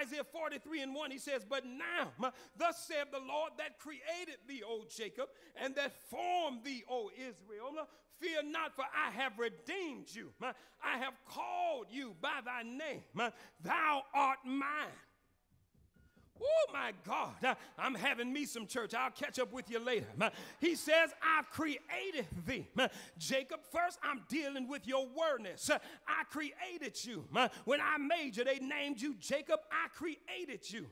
Isaiah 43:1, he says, but now, thus saith the Lord that created thee, O Jacob, and that formed thee, O Israel. Fear not, for I have redeemed you. I have called you by thy name. Thou art mine. Oh, my God, I'm having me some church. I'll catch up with you later. He says, I've created thee. Jacob, first I'm dealing with your wordness. I created you. When I made you, they named you Jacob. I created you,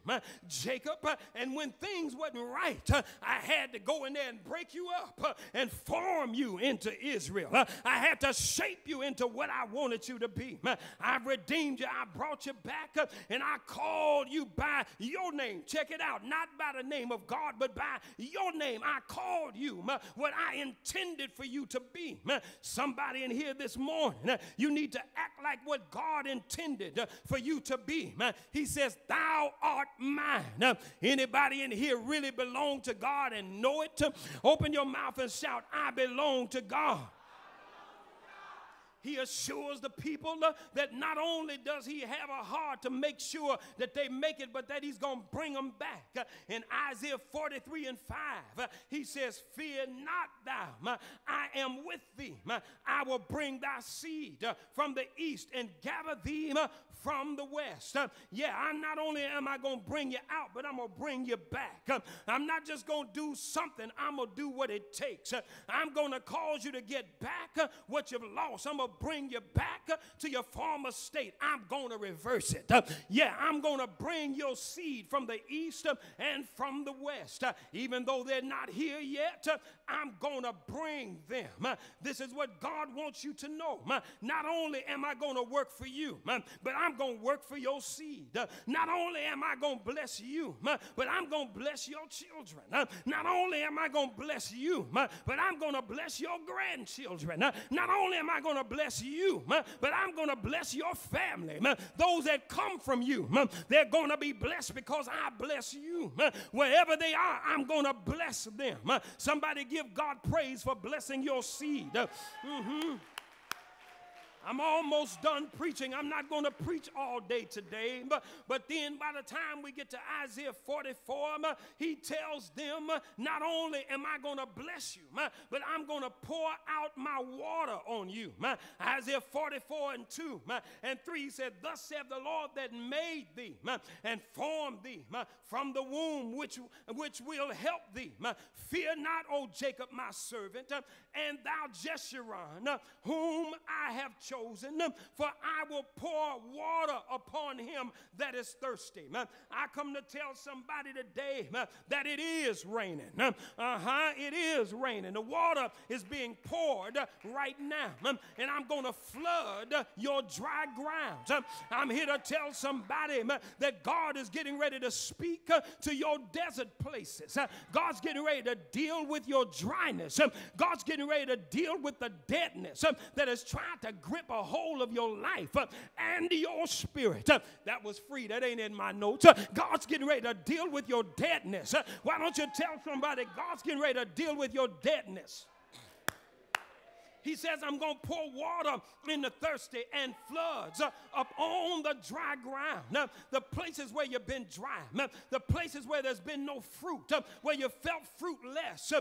Jacob. And when things wasn't right, I had to go in there and break you up and form you into Israel. I had to shape you into what I wanted you to be. I've redeemed you. I brought you back, and I called you by your name. Check it out. Not by the name of God, but by your name. I called you what I intended for you to be. Somebody in here this morning, you need to act like what God intended for you to be. He says, thou art mine. Anybody in here really belong to God and know it? Open your mouth and shout, I belong to God. He assures the people that not only does he have a heart to make sure that they make it, but that he's going to bring them back. In Isaiah 43:5, he says, fear not thou, I am with thee. I will bring thy seed from the east and gather thee from the west. I'm not only am I going to bring you out, but I'm going to bring you back. I'm not just going to do something. I'm going to do what it takes. I'm going to cause you to get back what you've lost. I'm going to bring you back to your former state. I'm going to reverse it. I'm going to bring your seed from the east and from the west. Even though they're not here yet, I'm going to bring them. This is what God wants you to know. Not only am I going to work for you, but I'm going to work for your seed. Not only am I going to bless you, but I'm going to bless your children. Not only am I going to bless you, but I'm going to bless your grandchildren. Not only am I going to bless you, but I'm going to bless your family. Those that come from you, they're going to be blessed because I bless you. Wherever they are, I'm going to bless them. Somebody give God praise for blessing your seed. I'm almost done preaching. I'm not going to preach all day today, but then by the time we get to Isaiah 44, he tells them, not only am I going to bless you, but I'm going to pour out my water on you. Isaiah 44:2 and 3 said, thus saith the Lord that made thee and formed thee from the womb, which will help thee. Fear not, O Jacob, my servant, and thou Jeshurun, whom I have chosen, for I will pour water upon him that is thirsty. I come to tell somebody today that it is raining. It is raining. The water is being poured right now, and I'm going to flood your dry grounds. I'm here to tell somebody that God is getting ready to speak to your desert places. God's getting ready to deal with your dryness. God's getting ready to deal with the deadness that is trying to grip a hold of your life and your spirit. That was free. That ain't in my notes. God's getting ready to deal with your deadness. Why don't you tell somebody God's getting ready to deal with your deadness? He says, I'm going to pour water in the thirsty and floods up on the dry ground. Now, the places where you've been dry, the places where there's been no fruit, where you felt fruitless,